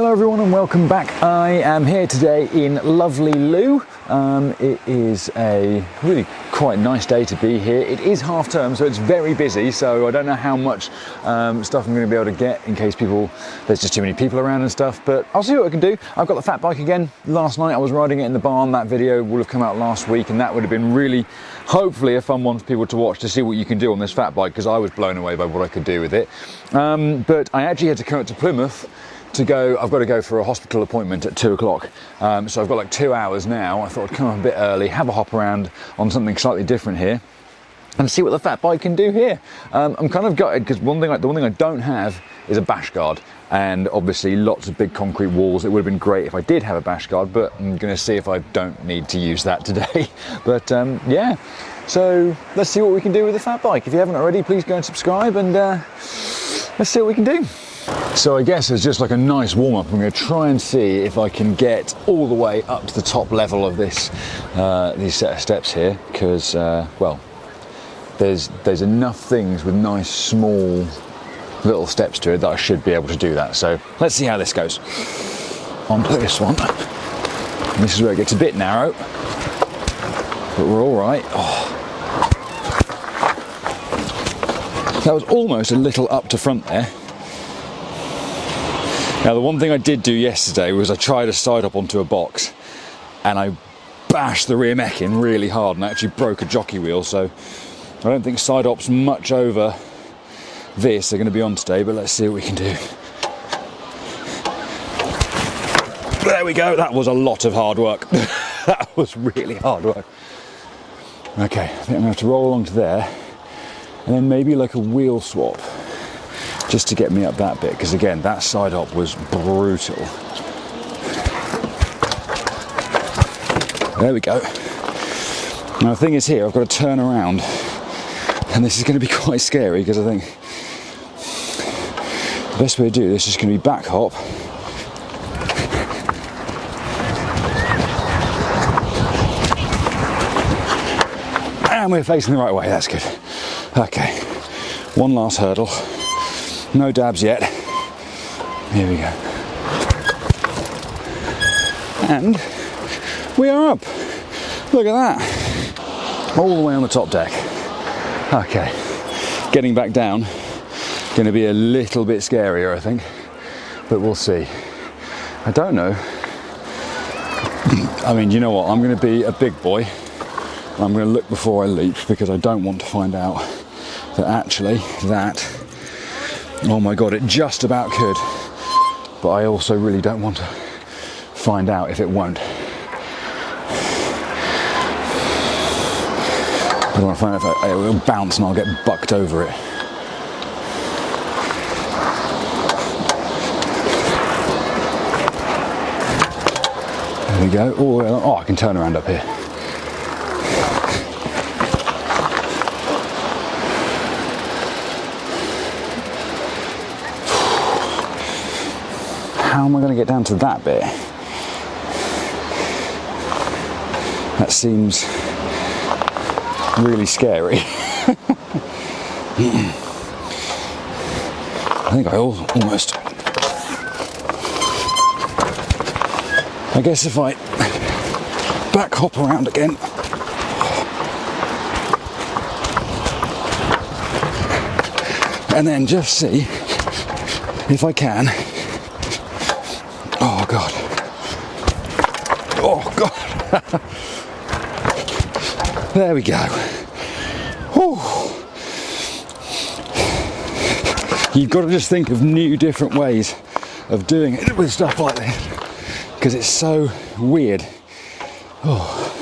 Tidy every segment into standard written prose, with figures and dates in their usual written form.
Hello everyone and welcome back. I am here today in lovely Looe. It is a really quite nice day to be here. It is half term, so it's very busy, so I don't know how much stuff I'm going to be able to get in case there's just too many people around and stuff, but I'll see what I can do. I've got the fat bike again. Last night I was riding it in the barn. That video would have come out last week and that would have been really, hopefully, a fun one for people to watch to see what you can do on this fat bike, because I was blown away by what I could do with it. But I actually had to come up to Plymouth to go. I've got to go for a hospital appointment at 2 o'clock, so I've got like 2 hours now. I thought I'd come up a bit early, have a hop around on something slightly different here and see what the fat bike can do here. I'm kind of gutted because the one thing I don't have is a bash guard, and obviously lots of big concrete walls. It would have been great if I did have a bash guard, but I'm going to see if I don't need to use that today. But yeah, so let's see what we can do with the fat bike. If you haven't already, please go and subscribe, and let's see what we can do. So I guess it's just like a nice warm-up. I'm going to try and see if I can get all the way up to the top level of this these set of steps here, because well, there's enough things with nice small little steps to it that I should be able to do that. So let's see how this goes. On to this one. And this is where it gets a bit narrow, but we're all right. Oh. That was almost a little up to front there. Now, the one thing I did do yesterday was I tried a side hop onto a box and I bashed the rear mech in really hard and I actually broke a jockey wheel, so I don't think side hops much over this are going to be on today, but let's see what we can do. There we go, that was a lot of hard work. That was really hard work. Okay, I think I'm going to have to roll along to there and then maybe like a wheel swap, just to get me up that bit, because again, that side hop was brutal. There we go. Now the thing is here, I've got to turn around, and this is going to be quite scary, because I think the best way to do this is going to be back hop, and we're facing the right way, that's good. Okay, one last hurdle. No dabs yet. Here we go. And we are up. Look at that. All the way on the top deck. Okay. Getting back down, going to be a little bit scarier, I think. But we'll see. I don't know. I mean, you know what? I'm going to be a big boy. I'm going to look before I leap, because I don't want to find out that actually oh my god, it just about could, but I also really don't want to find out if it won't. I don't want to find out if it will bounce and I'll get bucked over it. There we go. Oh, I can turn around up here. How am I going to get down to that bit? That seems really scary. I think I almost... I guess if I back hop around again. And then just see if I can. Oh god. Oh god. There we go. Whew. You've got to just think of new, different ways of doing it with stuff like this, because it's so weird. Oh.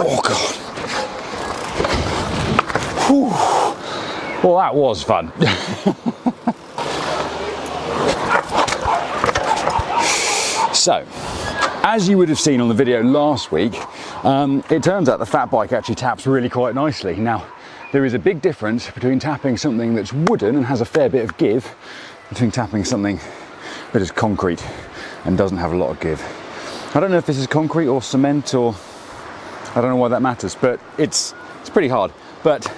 Oh god. Whew. Well, that was fun. So, as you would have seen on the video last week, it turns out the fat bike actually taps really quite nicely. Now, there is a big difference between tapping something that's wooden and has a fair bit of give, between tapping something that is concrete and doesn't have a lot of give. I don't know if this is concrete or cement or I don't know why that matters, but it's pretty hard. But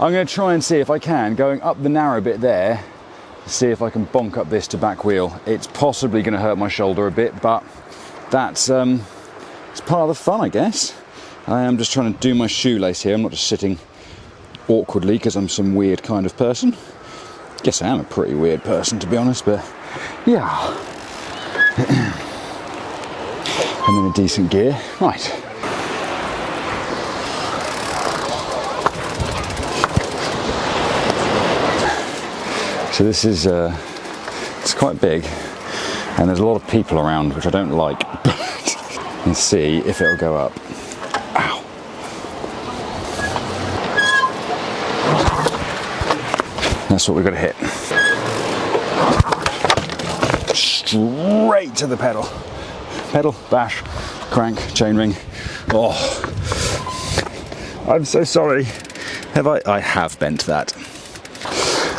I'm going to try and see if I can, going up the narrow bit there, see if I can bonk up this to back wheel. It's possibly going to hurt my shoulder a bit, but that's it's part of the fun, I guess. I am just trying to do my shoelace here. I'm not just sitting awkwardly because I'm some weird kind of person. Guess I am a pretty weird person, to be honest, but yeah. I'm in a decent gear. Right. So this is, it's quite big, and there's a lot of people around, which I don't like, but let's see if it'll go up. Ow. That's what we've got to hit. Straight to the pedal. Pedal, bash, crank, chainring. Oh, I'm so sorry. Have I? I have bent that.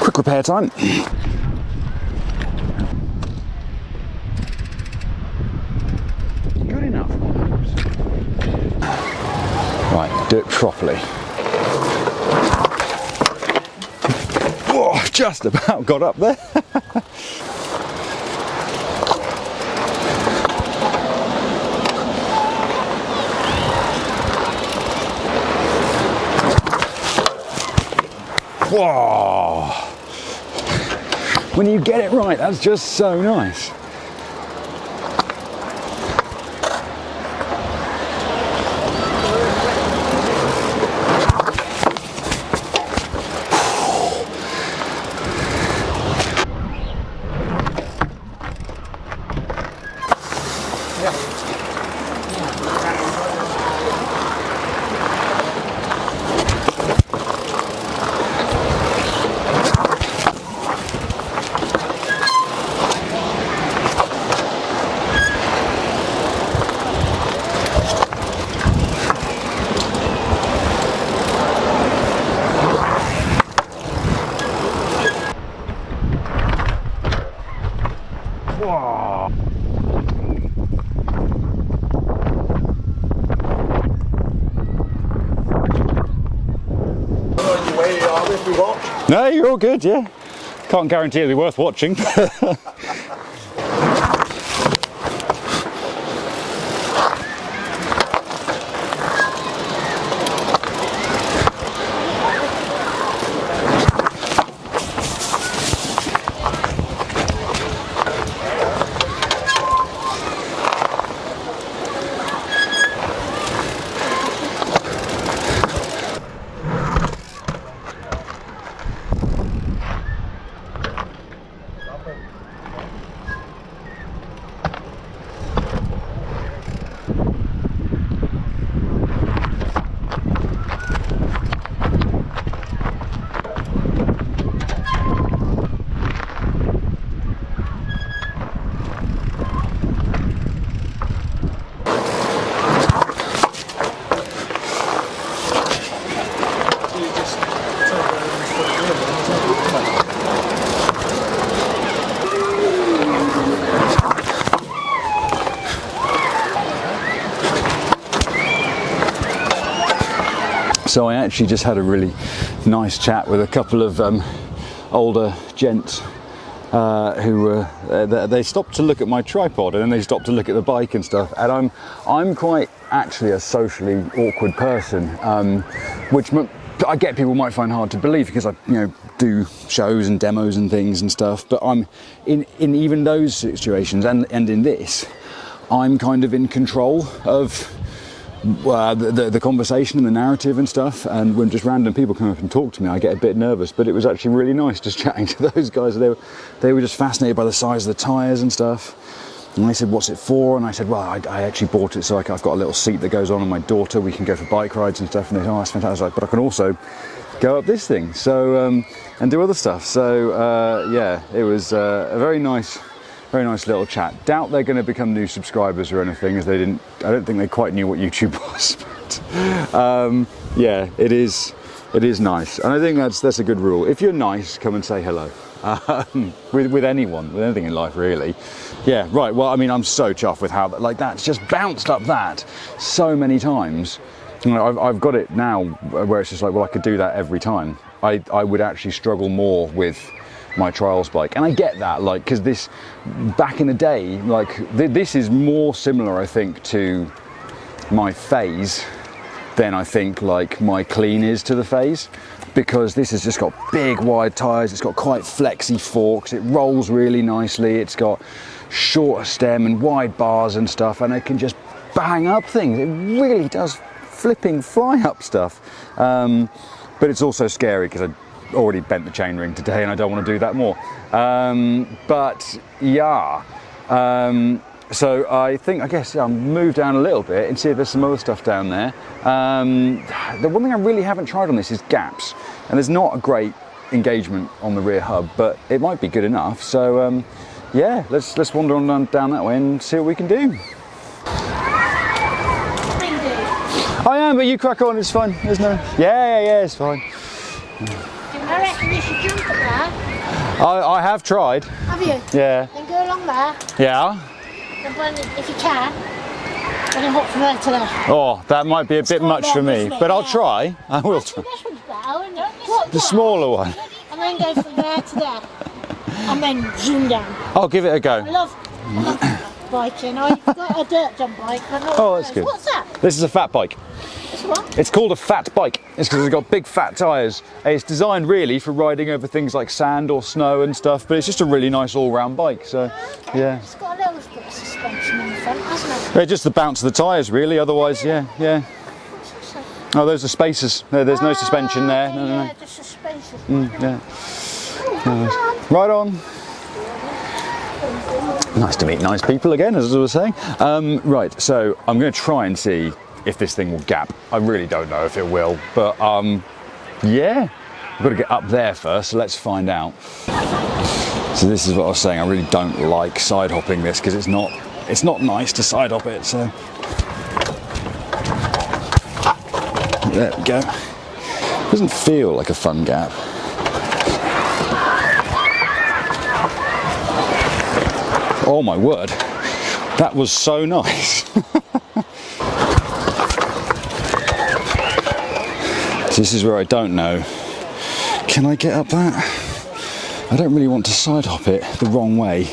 Quick repair time. Good enough. Right, do it properly. Whoa, just about got up there. Whoa! When you get it right, that's just so nice. Whoa. No, you're all good, yeah. Can't guarantee it'll be worth watching. So I actually just had a really nice chat with a couple of older gents who were, they stopped to look at my tripod and then they stopped to look at the bike and stuff. And I'm quite actually a socially awkward person, which I get people might find hard to believe because I do shows and demos and things and stuff. But I'm in even those situations and in this, I'm kind of in control of the conversation and the narrative and stuff, and when just random people come up and talk to me I get a bit nervous, but it was actually really nice just chatting to those guys. They were just fascinated by the size of the tyres and stuff, and they said, what's it for? And I said, well, I actually bought it so I've got a little seat that goes on, and my daughter, we can go for bike rides and stuff. And they said, oh, that's fantastic, but I can also go up this thing, so and do other stuff. So yeah, it was a very nice little chat. Doubt they're going to become new subscribers or anything, as I don't think they quite knew what YouTube was. But yeah, it is nice, and I think that's a good rule. If you're nice, come and say hello. With anyone, with anything in life, really. Yeah, right. Well, I mean, I'm so chuffed with how that's just bounced up that so many times. You know, I've got it now where it's just like, well, I could do that every time. I would actually struggle more with my trials bike, and I get that, like, because this, back in the day, like, this is more similar, I think, to my phase than I think like my clean is to the phase, because this has just got big wide tyres, it's got quite flexy forks, it rolls really nicely, it's got shorter stem and wide bars and stuff, and it can just bang up things. It really does flipping fly up stuff, but it's also scary because I already bent the chainring today and I don't want to do that more. But yeah, so I guess I'll move down a little bit and see if there's some other stuff down there. The one thing I really haven't tried on this is gaps, and there's not a great engagement on the rear hub, but it might be good enough. So yeah, let's wander on down that way and see what we can do. I am, but you crack on, it's fine. There's no... Yeah, it's fine. I reckon you should jump at there. I have tried. Have you? Yeah. Then go along there. Yeah? And when, if you can, then you hop from there to there. Oh, that might be a bit much for me, but I'll try. I will try. This one's better, isn't it? The smaller one. And then go from there to there. And then zoom down. I'll give it a go. I love biking. I've got a dirt jump bike. Oh, that's good. What's that? This is a fat bike. This what? It's called a fat bike. It's because it's got big fat tyres. It's designed really for riding over things like sand or snow and stuff, but it's just a really nice all-round bike. So, okay. yeah. It's got a little bit of suspension in the front, hasn't it? Just the bounce of the tyres, really. Otherwise, yeah. What's this then? Oh, those are spacers. No, there's no suspension there. No. Yeah, just the spacers. Yeah. Oh, Right on. Nice to meet nice people again, as I was saying. Right, so I'm going to try and see if this thing will gap. I really don't know if it will, but yeah, I've got to get up there first, so let's find out. So this is what I was saying, I really don't like side hopping this because it's not nice to side hop it, so there we go. Doesn't feel like a fun gap. Oh my word, that was so nice. So this is where I don't know. Can I get up that? I don't really want to side hop it the wrong way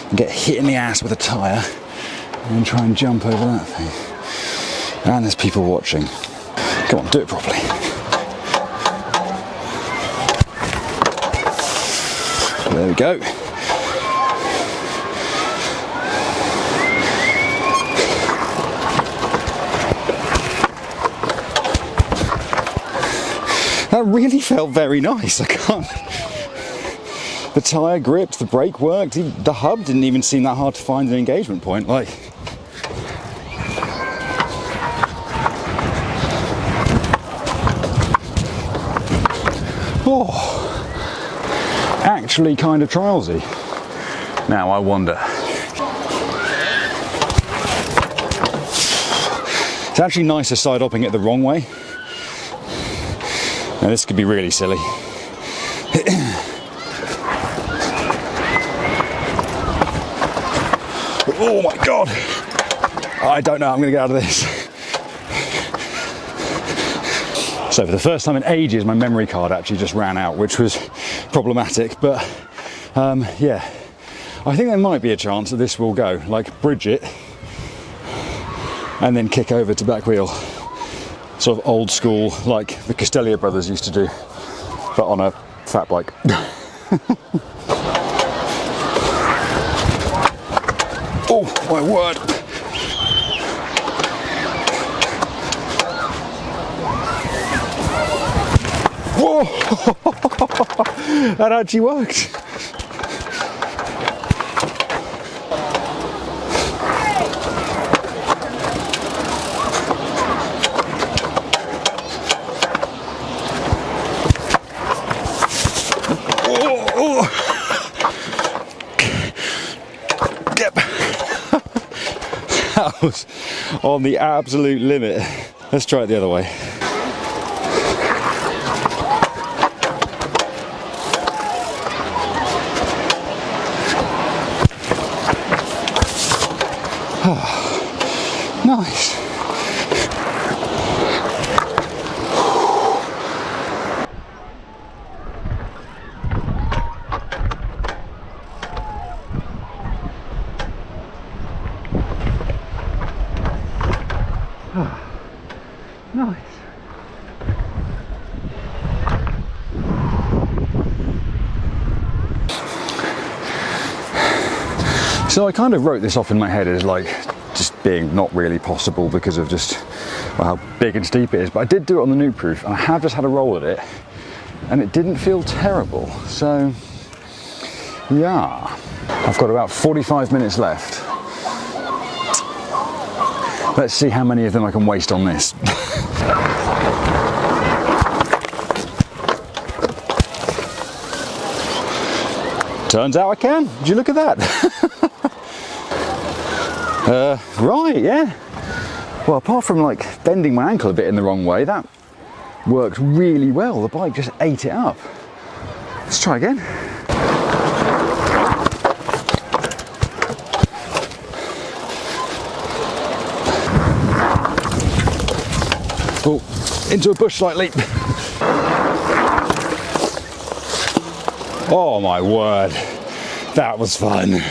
and get hit in the ass with a tyre and then try and jump over that thing. And there's people watching. Come on, do it properly. There we go. That really felt very nice. I can't. The tyre gripped, the brake worked, the hub didn't even seem that hard to find an engagement point. Like, oh, actually kind of trialsy. Now I wonder. It's actually nicer side hopping it the wrong way. Now this could be really silly. Oh my god! I don't know how I'm going to get out of this. So for the first time in ages, my memory card actually just ran out, which was problematic, but yeah. I think there might be a chance that this will go, like bridge it and then kick over to back wheel. Sort of old school, like the Castellia brothers used to do, but on a fat bike. Oh my word! Whoa! That actually worked. That was on the absolute limit. Let's try it the other way. Nice. So I kind of wrote this off in my head as like just being not really possible because of just how big and steep it is, but I did do it on the new proof and I have just had a roll at it and it didn't feel terrible. So yeah, I've got about 45 minutes left. Let's see how many of them I can waste on this. Turns out I can. Did you look at that? Right, yeah. Well, apart from like bending my ankle a bit in the wrong way, that worked really well. The bike just ate it up. Let's try again. Oh, into a bush slightly. Oh my word, that was fun.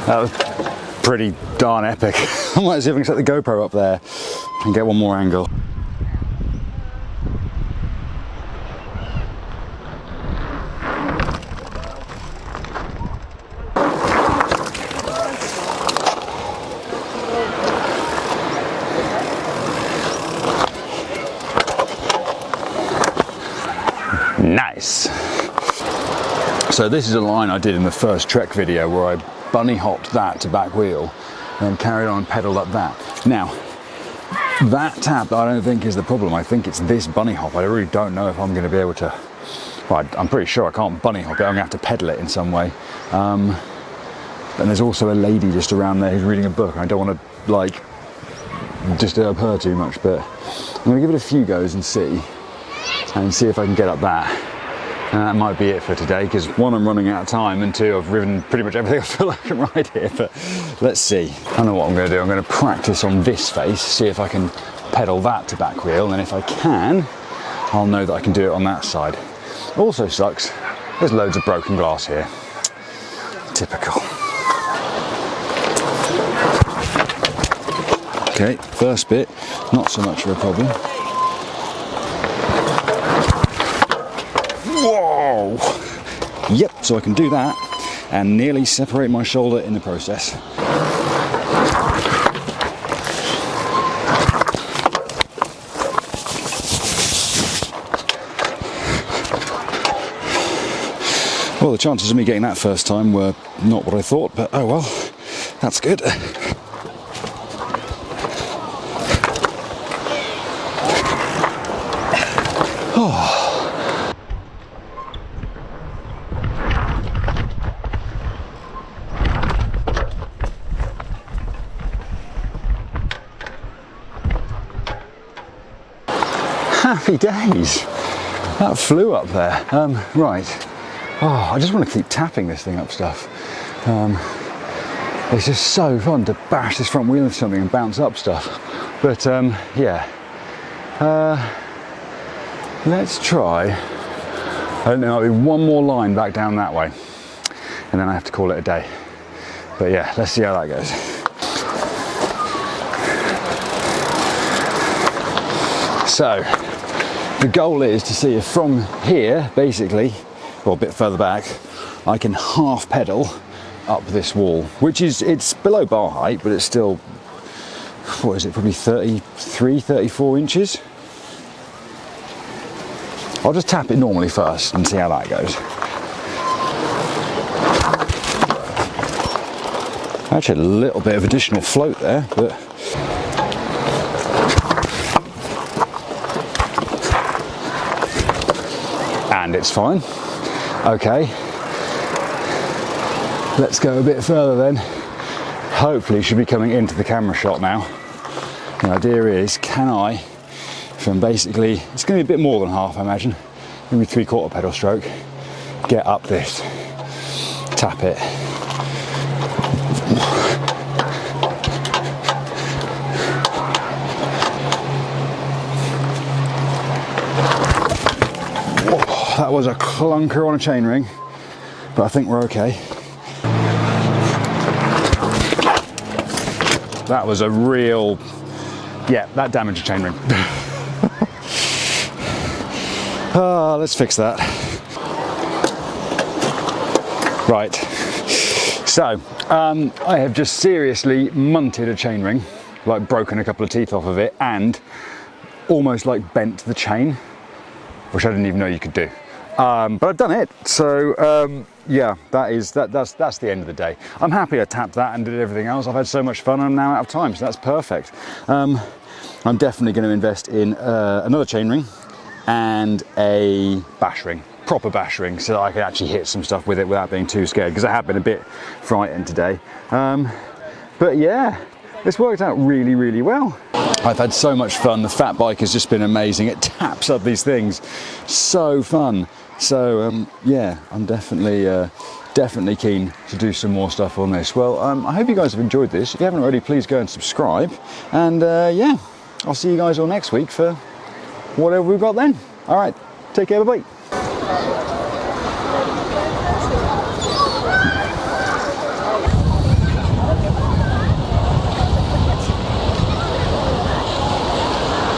That was pretty darn epic. I might see if I can set the GoPro up there and get one more angle. Nice. So this is a line I did in the first Trek video where I bunny hopped that to back wheel and then carried on and pedalled up that. Now, that tap I don't think is the problem. I think it's this bunny hop. I really don't know if I'm going to be able to, well, I'm pretty sure I can't bunny hop it. I'm going to have to pedal it in some way. And there's also a lady just around there who's reading a book. I don't want to like disturb her too much, but I'm going to give it a few goes and see if I can get up that. And that might be it for today, because one, I'm running out of time, and two, I've ridden pretty much everything I feel like I can ride here, but let's see. I know what I'm going to do. I'm going to practice on this face, see if I can pedal that to back wheel, and then if I can, I'll know that I can do it on that side. Also sucks, there's loads of broken glass here. Typical. Okay, first bit, not so much of a problem. Whoa! Yep, so I can do that and nearly separate my shoulder in the process. Well, the chances of me getting that first time were not what I thought, but oh well, that's good. Oh. Happy days. That flew up there. Right. Oh, I just want to keep tapping this thing up stuff. It's just so fun to bash this front wheel into something and bounce up stuff. But yeah. Let's try. I don't know, maybe one more line back down that way. And then I have to call it a day. But yeah, let's see how that goes. So, the goal is to see if from here, basically, or a bit further back, I can half pedal up this wall, which is, it's below bar height, but it's still, what is it, probably 33, 34 inches. I'll just tap it normally first and see how that goes. Actually, a little bit of additional float there, but and it's fine. Okay, let's go a bit further then. Hopefully should be coming into the camera shot now. The idea is, can I, from basically, it's going to be a bit more than half I imagine, maybe 3/4 pedal stroke, get up this, tap it. That was a clunker on a chainring, but I think we're okay. That was a real, yeah, that damaged the chainring. Let's fix that. Right, so I have just seriously munted a chainring, like broken a couple of teeth off of it, and almost like bent the chain, which I didn't even know you could do. But I've done it, so yeah, that's the end of the day. I'm happy I tapped that and did everything else. I've had so much fun, I'm now out of time, so that's perfect. I'm definitely going to invest in another chainring and a bash ring, proper bash ring, so that I can actually hit some stuff with it without being too scared, because I have been a bit frightened today. But yeah, this worked out really, really well. I've had so much fun. The fat bike has just been amazing. It taps up these things. So fun. So yeah, I'm definitely keen to do some more stuff on this. Well, I hope you guys have enjoyed this. If you haven't already, please go and subscribe. And yeah, I'll see you guys all next week for whatever we've got then. All right, take care, bye-bye.